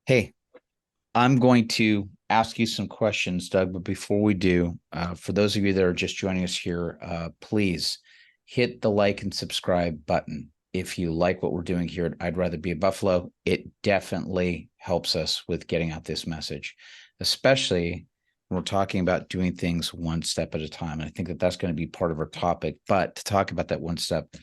Hey, I'm going to ask you some questions, Doug. But before we do, for those of you that are just joining us here, please hit the like and subscribe button. If you like what we're doing here, I'd rather be a Buffalo. It definitely helps us with getting out this message, especially when we're talking about doing things one step at a time. And I think that that's going to be part of our topic. But to talk about that one step,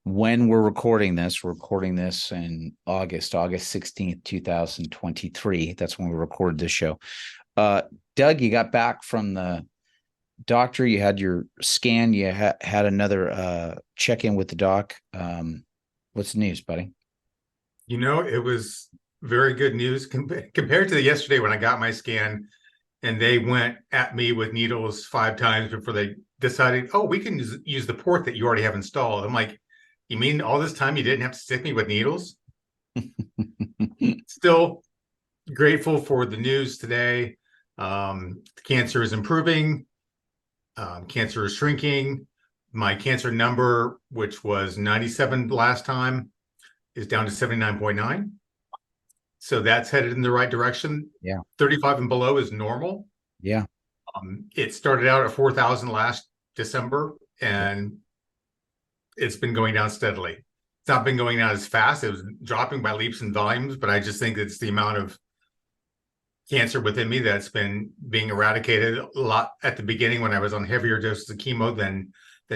when we're recording this in August 16th, 2023. That's when we recorded this show. Doug, you got back from the doctor. You had your scan. You had another check-in with the doc. What's the news, buddy? It was very good news compared to yesterday when I got my scan and they went at me with needles 5 times before they decided, oh, we can use the port that you already have installed. I'm like, you mean all this time you didn't have to stick me with needles? Still grateful for the news today. Cancer is improving. Cancer is shrinking. My cancer number, which was 97 last time, is down to 79.9. So that's headed in the right direction. Yeah. 35 and below is normal. Yeah. It started out at 4,000 last December, and it's been going down steadily. It's not been going down as fast. It was dropping by leaps and volumes, but I just think it's the amount of cancer within me that's been being eradicated a lot at the beginning when I was on heavier doses of chemo than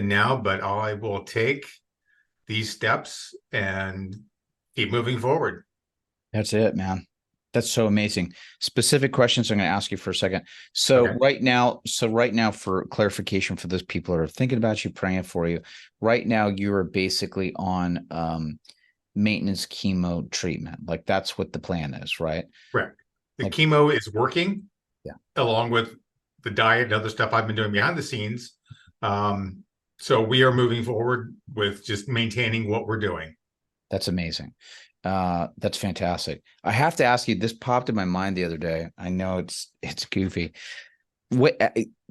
now. But I will take these steps and keep moving forward. That's it, man. That's so amazing. Specific questions I'm going to ask you for a second. So Okay. right now, for clarification for those people that are thinking about you, praying for you, right now you are basically on maintenance chemo treatment. Like that's what the plan is, right? Correct. The Like, chemo is working, yeah, along with the diet and other stuff I've been doing behind the scenes. So we are moving forward with just maintaining what we're doing. that's amazing. That's fantastic. I have to ask you, this popped in my mind the other day. I know it's goofy. What,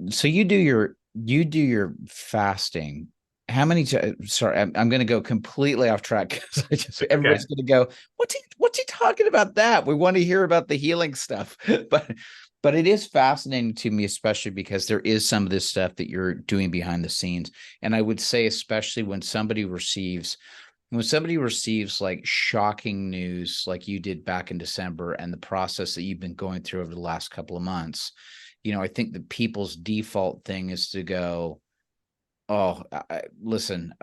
so you do your fasting. How many sorry, I'm going to go completely off track because Okay. everybody's going to go, what's he talking about that? We want to hear about the healing stuff. But it is fascinating to me, especially because there is some of this stuff that you're doing behind the scenes. And I would say, especially when somebody receives like shocking news like you did back in December and the process that you've been going through over the last couple of months, I think the people's default thing is to go, oh, listen,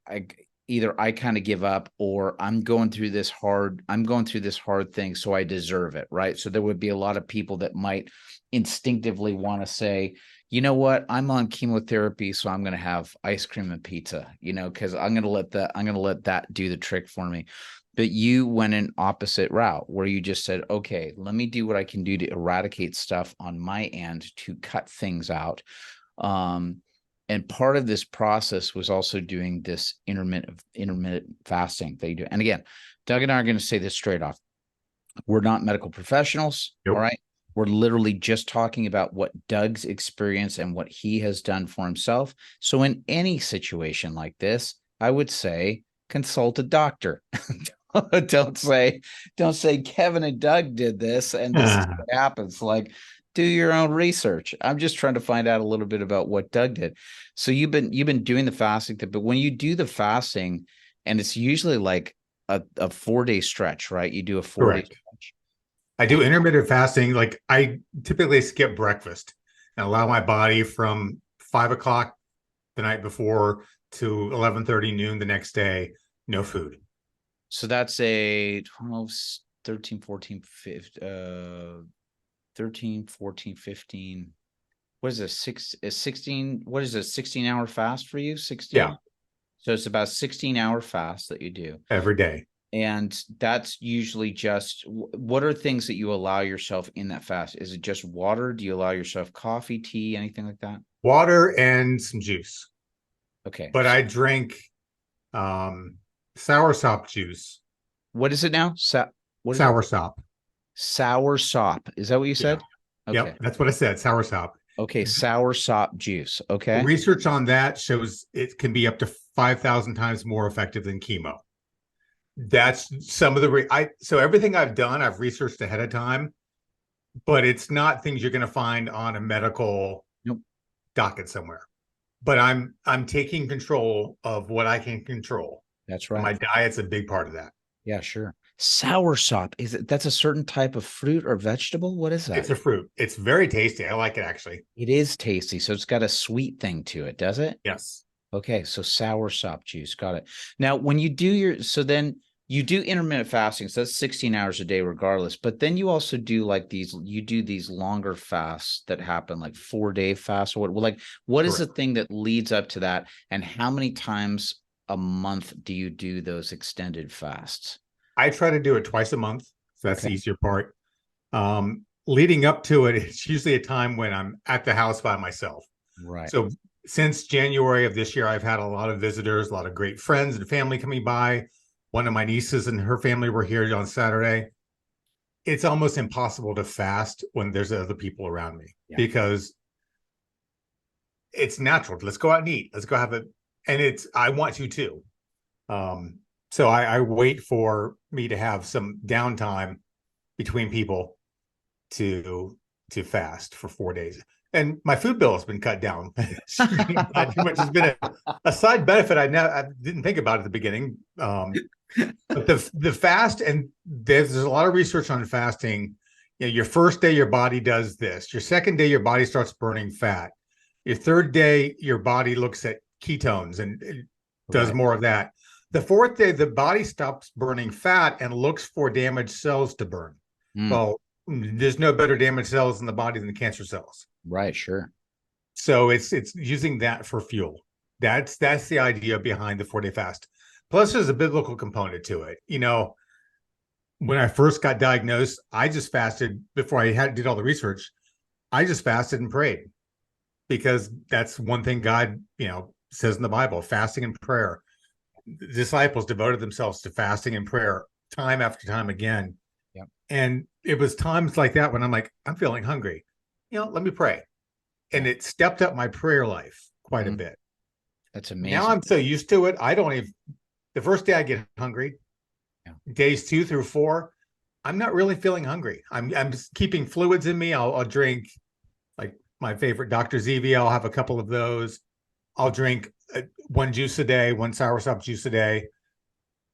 I either I kind of give up or I'm going through this hard thing, so I deserve it, right? So there would be a lot of people that might instinctively want to say, you know what, I'm on chemotherapy, so I'm going to have ice cream and pizza, because I'm going to let that do the trick for me. But you went an opposite route where you just said, okay, let me do what I can do to eradicate stuff on my end to cut things out. Um, and part of this process was also doing this intermittent fasting that you do. And again, Doug and I are going to say this straight off. We're not medical professionals. All Nope. right. We're literally just talking about what Doug's experience and what he has done for himself. So in any situation like this, I would say consult a doctor. don't say Kevin and Doug did this and this is what happens. Like, do your own research. I'm just trying to find out a little bit about what Doug did. So you've been doing the fasting, but when you do the fasting, and it's usually like a 4-day stretch, right? You do a 4-day Correct. stretch. I do intermittent fasting. Like I typically skip breakfast and allow my body from 5 o'clock the night before to 11:30 noon the next day, no food. So that's a 12, 13, 14, 15, 13, 14, 15. What is a 16? What is a 16-hour fast for you? 16? Yeah, So it's about 16-hour fast that you do. every day. And that's usually just, what are things that you allow yourself in that fast? Is it just water? Do you allow yourself coffee, tea, anything like that? Water and some juice. Okay. But So I drink um soursop juice. what is it now? What is it? Soursop. Sour sop. Is that what you Yeah. said? Yep, Okay. that's what I said, soursop. Okay. Sour sop juice. Okay. Research on that shows it can be up to 5,000 times more effective than chemo. That's some of the so everything I've done, I've researched ahead of time, but it's not things you're going to find on a medical Nope. docket somewhere. But I'm taking control of what I can control. That's And right. my diet's a big part of that. Yeah, sure. Soursop, is it that's a certain type of fruit or vegetable? What is It's that? a fruit. It's very tasty. I like it actually. It is tasty. So it's got a sweet thing to it, does it? Yes. Okay, so soursop juice. Got it. Now, when you do so then you do intermittent fasting. So that's 16 hours a day, regardless. But then you also do like you do these longer fasts that happen like 4-day fasts or what? Well, like, what is the Correct. thing that leads up to that? And how many times a month do you do those extended fasts? I try to do it twice a month. So that's Okay. the easier part. Leading up to it, it's usually a time when I'm at the house by myself. Right. So since January of this year, I've had a lot of visitors, a lot of great friends and family coming by. One of my nieces and her family were here on Saturday. It's almost impossible to fast when there's other people around me Yeah. because it's natural. Let's go out and eat. Let's go have it. And I want to too. So I wait for me to have some downtime between people to fast for 4 days. And my food bill has been cut down, which has been a side benefit I didn't think about at the beginning. But the fast, and there's a lot of research on fasting. You know, your first day, your body does this. Your second day, your body starts burning fat. Your third day, your body looks at ketones and it does Right. more of that. The fourth day, the body stops burning fat and looks for damaged cells to burn. Mm, Well, there's no better damaged cells in the body than the cancer cells. right. Sure. So it's using that for fuel. That's the idea behind the 4-day fast. Plus, there's a biblical component to it. You know, when I first got diagnosed, I just fasted before did all the research. I just fasted and prayed because that's one thing God, says in the Bible: fasting and prayer. The disciples devoted themselves to fasting and prayer time after time again. Yep. And it was times like that when I'm like, I'm feeling hungry. Let me pray. And Yeah. it stepped up my prayer life quite a Mhm. bit. That's Now amazing. I'm so used to it. I don't even, the first day I get hungry, Yeah. days 2 through 4, I'm not really feeling hungry. I'm just keeping fluids in me. I'll drink like my favorite Dr. Zevia. I'll have a couple of those. I'll drink one juice a day, one soursop juice a day,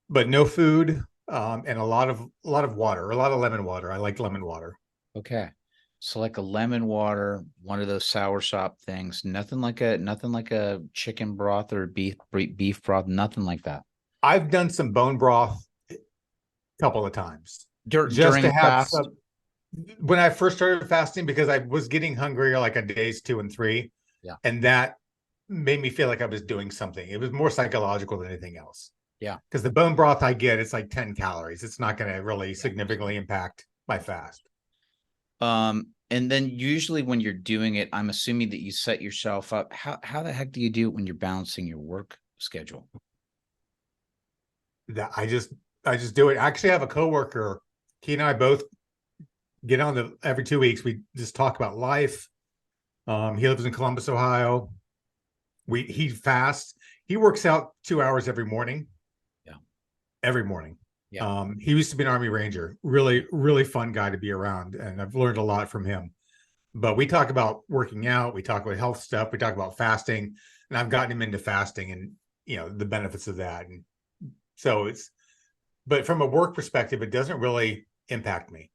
but no food, and a lot of water, a lot of lemon water. I like lemon water. Okay. So like a lemon water, one of those soursop things, nothing like a chicken broth or beef broth, nothing like that. I've done some bone broth a couple of times just During to a have fast. some. When I first started fasting, because I was getting hungrier like on days 2 and 3, Yeah. and that made me feel like I was doing something. It was more psychological than anything else. Yeah. Because the bone broth I get, it's like 10 calories. It's not going to really significantly impact my fast. And then usually when you're doing it, I'm assuming that you set yourself up. How the heck do you do it when you're balancing your work schedule? That I just do it. I actually have a coworker. He and I both get on the every 2 weeks. We just talk about life. He lives in Columbus, Ohio. He fasts. He works out 2 hours every morning. Yeah. Every morning. Yeah. He used to be an Army Ranger. Really, really fun guy to be around, and I've learned a lot from him. But we talk about working out. We talk about health stuff. We talk about fasting, and I've gotten him into fasting and the benefits of that. And so but from a work perspective, it doesn't really impact me.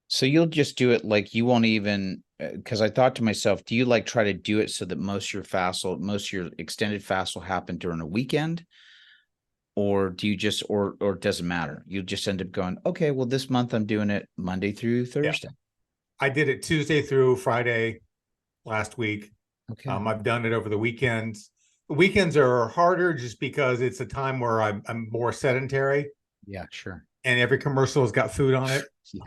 So you'll just do it like you won't even, because I thought to myself, do you like try to do it so that most of your extended fast will happen during a weekend? Or do you just, or it doesn't matter? You just end up going, okay, well, this month I'm doing it Monday through Yeah, Thursday. I did it Tuesday through Friday last week. Okay. I've done it over the weekends. The weekends are harder just because it's a time where I'm more sedentary, Yeah, sure. and every commercial has got food on it. Yeah.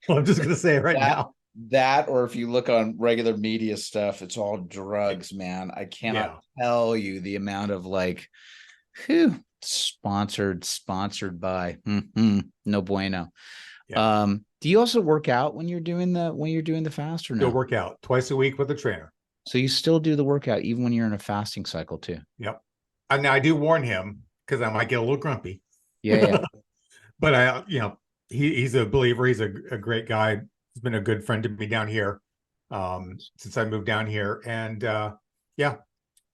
Well, I'm just going to say it right That now. that or if you look on regular media stuff, it's all drugs, man. I cannot Yeah. tell you the amount of like, whew, sponsored by. No bueno. Yeah. Do you also work out when you're doing the fast or Still no? work out twice a week with a trainer. So you still do the workout even when you're in a fasting cycle too? Yep. And now I do warn him because I might get a little grumpy. Yeah, yeah. but he's a believer. He's a great guy. He's been a good friend to me down here since I moved down here. And yeah,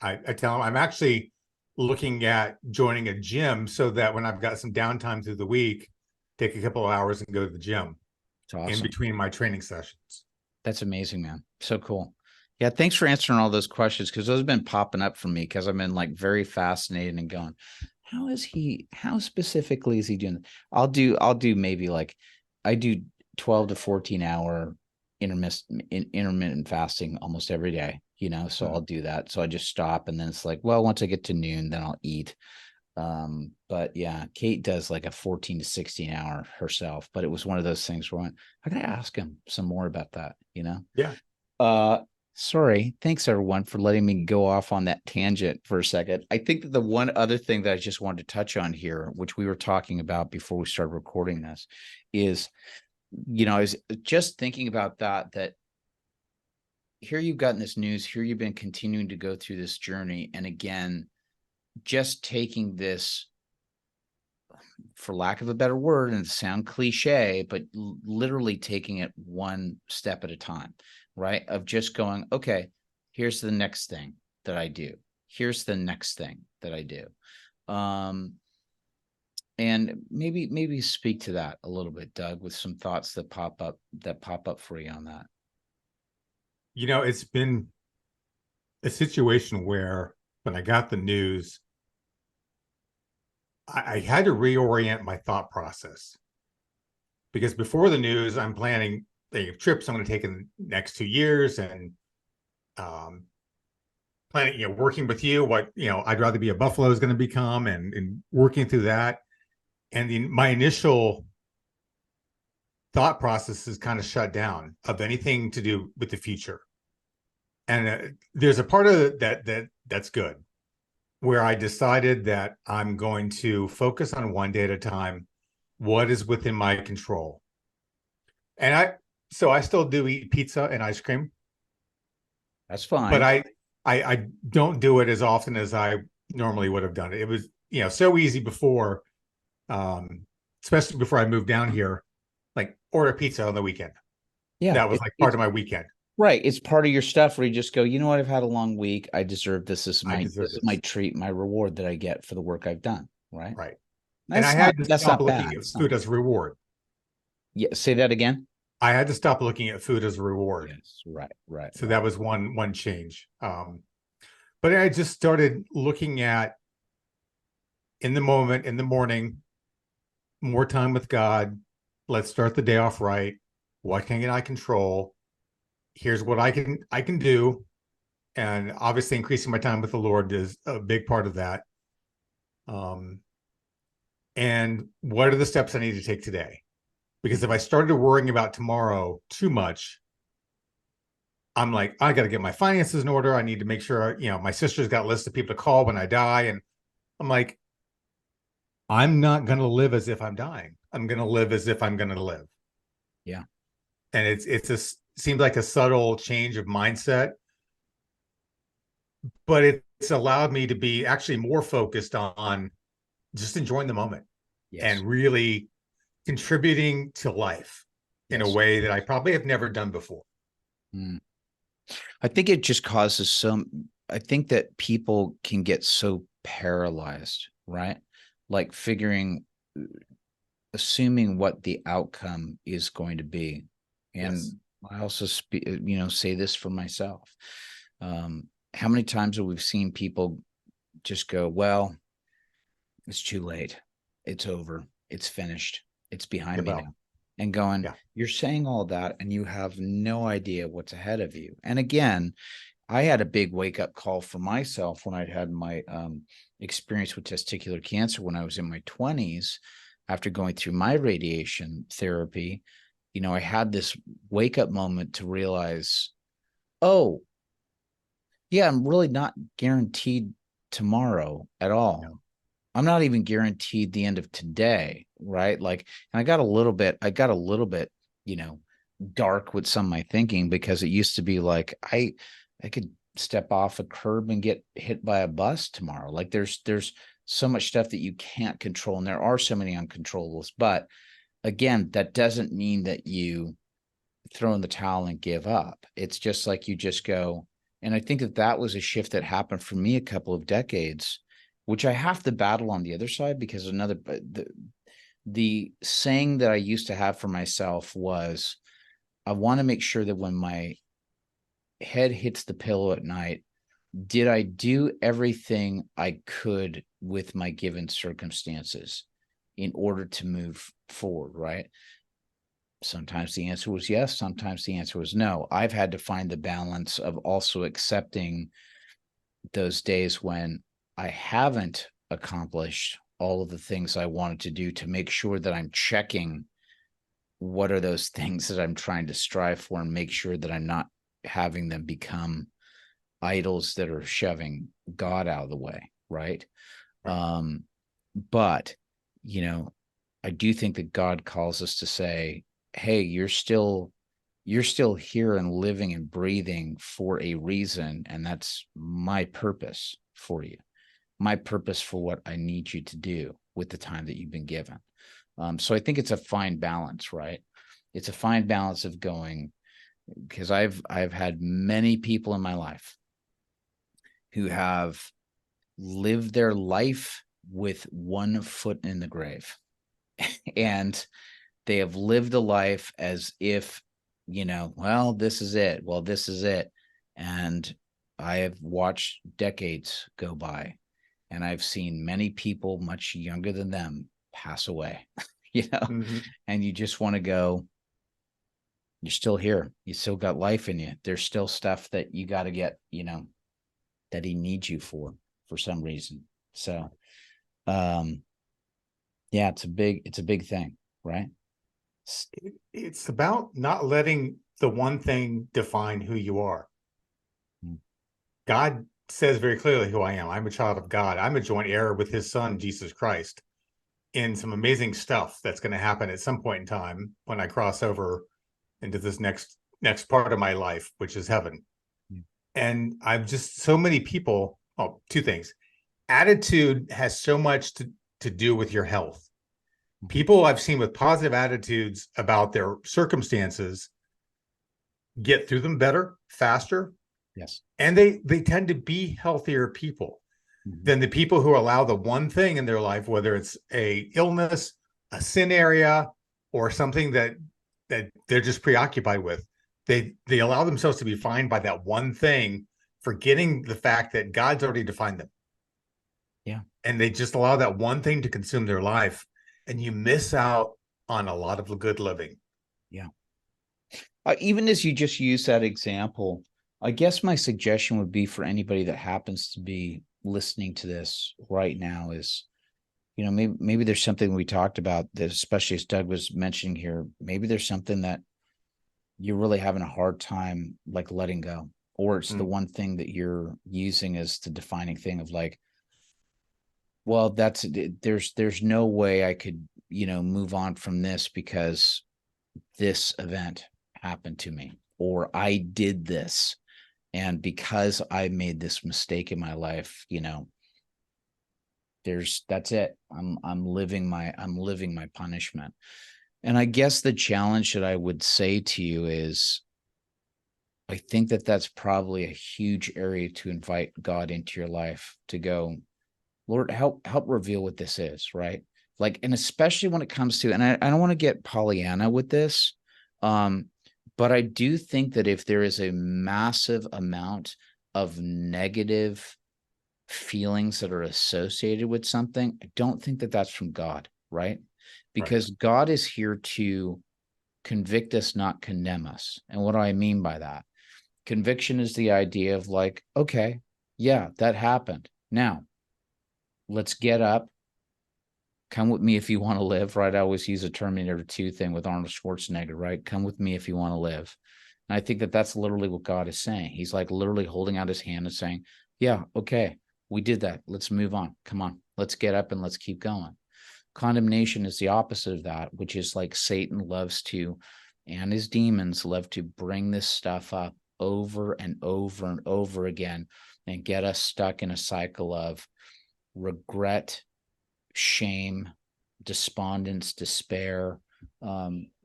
I tell him I'm actually looking at joining a gym so that when I've got some downtime through the week, take a couple of hours and go to the gym It's in awesome. between my training sessions. That's amazing, man. So cool. Yeah, thanks for answering all those questions because those have been popping up for me because I've been like very fascinated and going, how specifically is he doing? I'll do maybe like I do 12 to 14 hour intermittent fasting almost every day, so I'll do that. So I just stop and then it's like, well, once I get to noon, then I'll eat. But yeah, Kate does like a 14 to 16 hour herself, but it was one of those things where I gotta ask him some more about that. Yeah. Uh, sorry. Thanks everyone for letting me go off on that tangent for a second. I think that the one other thing that I just wanted to touch on here, which we were talking about before we started recording this, is, I was just thinking about that here you've gotten this news, here you've been continuing to go through this journey. And again, just taking this, for lack of a better word, and sound cliche, but literally taking it one step at a time, right? Of just going, okay, here's the next thing that I do. Here's the next thing that I do. And maybe speak to that a little bit, Doug, with some thoughts that pop up for you on that. It's been a situation where when I got the news, I had to reorient my thought process because before the news, I'm planning the trips I'm going to take in the next 2 years and um, planning, working with you, what, I'd rather be a Buffalo is going to become and working through that. And my initial thought process is kind of shut down of anything to do with the future. And there's a part of it that's good, where I decided that I'm going to focus on one day at a time, what is within my control. And I still do eat pizza and ice cream, That's but fine. I don't do it as often as I normally would have done it. It was, so easy before, especially before I moved down here, like order pizza on the weekend. Yeah, That was like part of my weekend. right. It's part of your stuff where you just go, you know what? I've had a long week. I deserve this. This is I my deserve this is my this. treat, my reward that I get for the work I've done. Right. Right. And I That's not had to that's stop not bad. looking at It's not. food as a reward. Yeah. Say that again. I had to stop looking at food as a reward. Yes. Right. Right. So Right. that was one change. But I just started looking at in the moment, in the morning, more time with God. Let's start the day off right. What can I control? Here's what I can do. And obviously increasing my time with the Lord is a big part of that. Um, and what are the steps I need to take today? Because if I started worrying about tomorrow too much, I'm like, I got to get my finances in order. I need to make sure, my sister's got a list of people to call when I die. And I'm like, I'm not going to live as if I'm dying. I'm going to live as if I'm going to live. Yeah. And seems like a subtle change of mindset, but it's allowed me to be actually more focused on just enjoying the moment Yes. and really contributing to life in a Yes. way that I probably have never done before. Mm. I think it just causes I think that people can get so paralyzed, right? Like assuming what the outcome is going to be. And Yes. I also say this for myself. How many times have we seen people just go, well, it's too late. It's over. It's finished. It's behind Give me up. now. And going, Yeah. you're saying all that and you have no idea what's ahead of you. And again, I had a big wake up call for myself when I'd had my experience with testicular cancer when I was in my 20s after going through my radiation therapy. I had this wake up moment to realize, oh, yeah, I'm really not guaranteed tomorrow at all. No. I'm not even guaranteed the end of today, right? Like, and I got a little bit, you know, dark with some of my thinking because it used to be like I could step off a curb and get hit by a bus tomorrow. Like there's so much stuff that you can't control. And there are so many uncontrollables. But again, that doesn't mean that you throw in the towel and give up. It's just like you just go. And I think that that was a shift that happened for me a couple of decades, which I have to battle on the other side, because the saying that I used to have for myself was, I want to make sure that when my head hits the pillow at night, did I do everything I could with my given circumstances in order to move forward, right? Sometimes the answer was yes. Sometimes the answer was no. I've had to find the balance of also accepting those days when I haven't accomplished all of the things I wanted to do, to make sure that I'm checking what are those things that I'm trying to strive for, and make sure that I'm not having them become idols that are shoving God out of the way. Right. Right. But, I do think that God calls us to say, hey, you're still here and living and breathing for a reason. And that's my purpose for you, my purpose for what I need you to do with the time that you've been given. So I think it's a fine balance, right? It's a fine balance of going, because I've had many people in my life who have lived their life with one foot in the grave. And they have lived a life as if, well, this is it. Well, this is it. And I have watched decades go by, and I've seen many people much younger than them pass away, Mm-hmm. and you just want to go, you're still here. You still got life in you. There's still stuff that you got to get, that he needs you for some reason. So, um, yeah, it's a big thing, right? It's about not letting the one thing define who you are. Mm. God says very clearly who I am. I'm a child of God. I'm a joint heir with his son, Jesus Christ, in some amazing stuff that's going to happen at some point in time when I cross over into this next part of my life, which is heaven. Mm. And I've just so many people, oh, two things. Attitude has so much to do with your health. Mhm. People I've seen with positive attitudes about their circumstances get through them better, faster, Yes. and they tend to be healthier people Mhm. than the people who allow the one thing in their life, whether it's a illness, a sin area, or something that they're just preoccupied with. They allow themselves to be defined by that one thing, forgetting the fact that God's already defined them. Yeah. And they just allow that one thing to consume their life, and you miss out on a lot of good living. Yeah. Even as you just use that example, I guess my suggestion would be for anybody that happens to be listening to this right now is, maybe there's something we talked about that, especially as Doug was mentioning here, maybe there's something that you're really having a hard time like letting go, or it's the Mm. one thing that you're using as the defining thing of like, well, there's no way I could, move on from this because this event happened to me, or I did this, and because I made this mistake in my life, that's it. I'm living my punishment. And I guess the challenge that I would say to you is, I think that that's probably a huge area to invite God into your life, to go, Lord, help reveal what this is, right? Like, and especially when it comes to, and I don't want to get Pollyanna with this, um, but I do think that if there is a massive amount of negative feelings that are associated with something, I don't think that that's from God, right? Right. Because God is here to convict us, not condemn us. And what do I mean by that? Conviction is the idea of like, okay, yeah, that happened. Now, let's get up. Come with me if you want to live, right? I always use a Terminator 2 thing with Arnold Schwarzenegger, right? Come with me if you want to live. And I think that that's literally what God is saying. He's like literally holding out his hand and saying, yeah, okay, we did that. Let's move on. Come on, let's get up and let's keep going. Condemnation is the opposite of that, which is like Satan loves to, and his demons love to bring this stuff up over and over and over again and get us stuck in a cycle of, regret, shame, despondence, despair.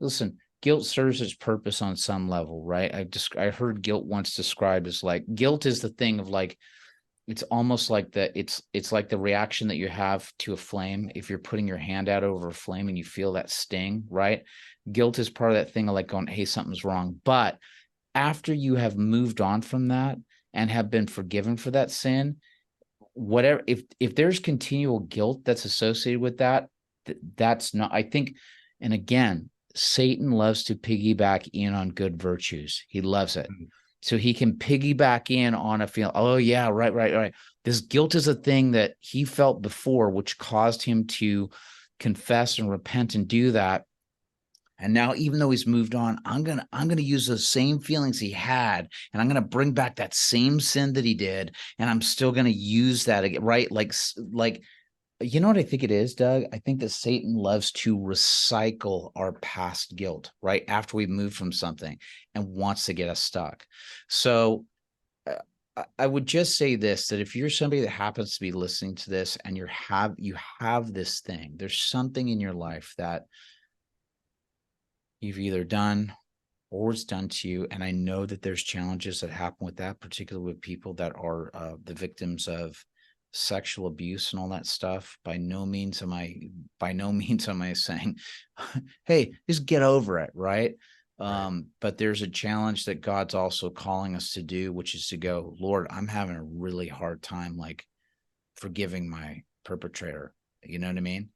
Listen, guilt serves its purpose on some level, right? I heard guilt once described as like, guilt is the thing of like, it's almost like it's like the reaction that you have to a flame if you're putting your hand out over a flame and you feel that sting, right? Guilt is part of that thing of like going, hey, something's wrong. But after you have moved on from that and have been forgiven for that sin, whatever, if there's continual guilt that's associated with that, that's not, I think. And again, Satan loves to piggyback in on good virtues. He loves it. So he can piggyback in on a feeling, oh yeah, right. This guilt is a thing that he felt before, which caused him to confess and repent and do that. And now, even though he's moved on, I'm gonna use those same feelings he had, and I'm gonna bring back that same sin that he did, and I'm still gonna use that again, right? Like, you know what I think it is, Doug? I think that Satan loves to recycle our past guilt, right? After we've moved from something, and wants to get us stuck. So I would just say this, that if you're somebody that happens to be listening to this and you have this thing, there's something in your life that you've either done or it's done to you. And I know that there's challenges that happen with that, particularly with people that are the victims of sexual abuse and all that stuff. By no means am I saying, hey, just get over it, right? But there's a challenge that God's also calling us to do, which is to go, Lord, I'm having a really hard time like forgiving my perpetrator. You know what I mean?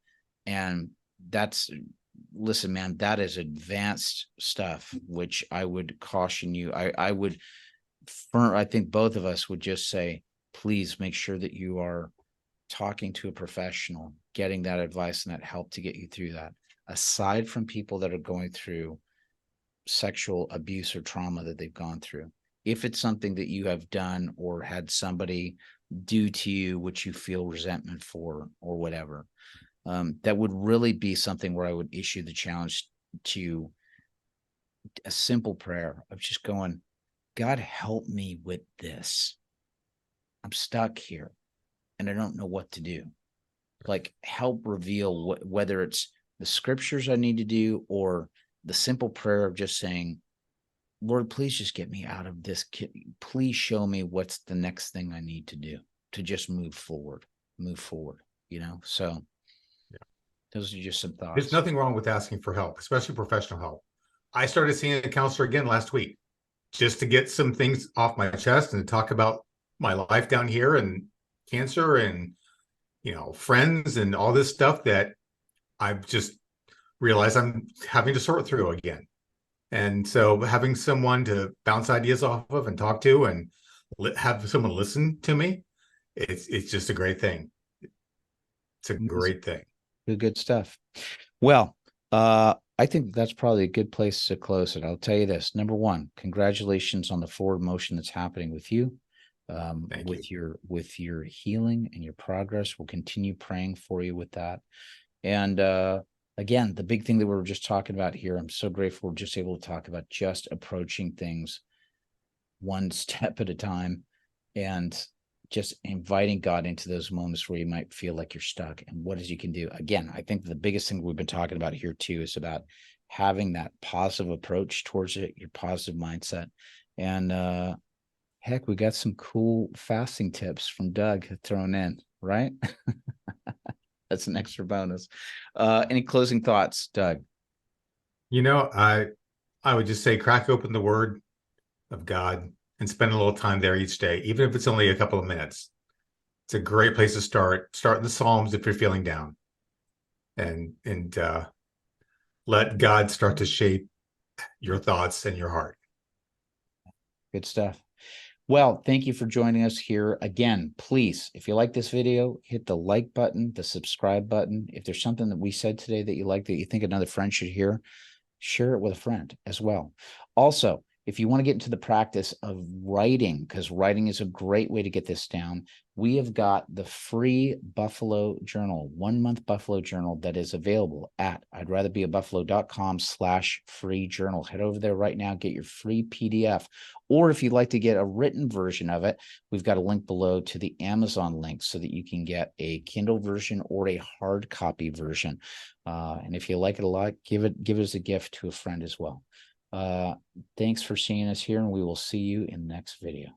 And that's, listen, man, that is advanced stuff, which I would caution you. I think both of us would just say, please make sure that you are talking to a professional, getting that advice and that help to get you through that. Aside from people that are going through sexual abuse or trauma that they've gone through, if it's something that you have done or had somebody do to you, which you feel resentment for or whatever, that would really be something where I would issue the challenge to a simple prayer of just going, God, help me with this. I'm stuck here and I don't know what to do. Like, help reveal whether it's the scriptures I need to do or the simple prayer of just saying, Lord, please just get me out of this. Please show me what's the next thing I need to do to just move forward, you know? So those are just some There's thoughts. nothing wrong with asking for help, especially professional help. I started seeing a counselor again last week just to get some things off my chest and to talk about my life down here and cancer and, friends and all this stuff that I've just realized I'm having to sort through again. And so having someone to bounce ideas off of and talk to and have someone listen to me, it's just a great thing. It's a great thing. Good stuff. Well, I think that's probably a good place to close it. I'll tell you this. Number one, congratulations on the forward motion that's happening with you, Thank you. with your healing and your progress. We'll continue praying for you with that. And again, the big thing that we were just talking about here, I'm so grateful we're just able to talk about just approaching things one step at a time and just inviting God into those moments where you might feel like you're stuck and what is you can do. Again, I think the biggest thing we've been talking about here too is about having that positive approach towards it, your positive mindset. And heck, we got some cool fasting tips from Doug thrown in, right? That's an extra bonus. Any closing thoughts, Doug? I would just say crack open the word of God and spend a little time there each day, even if it's only a couple of minutes. It's a great place to start. Start in the Psalms if you're feeling down, and let God start to shape your thoughts and your heart. Good stuff. Well, thank you for joining us here again. Please, if you like this video, hit the like button, the subscribe button. If there's something that we said today that you like, that you think another friend should hear, share it with a friend as well. Also, If you want to get into the practice of writing, because writing is a great way to get this down, we have got the free Buffalo Journal, 1 month Buffalo Journal that is available at I'dRatherBeABuffalo.com/free journal. Head over there right now, get your free PDF. Or if you'd like to get a written version of it, we've got a link below to the Amazon link so that you can get a Kindle version or a hard copy version. And if you like it a lot, give it as a gift to a friend as well. Thanks for seeing us here, and we will see you in the next video.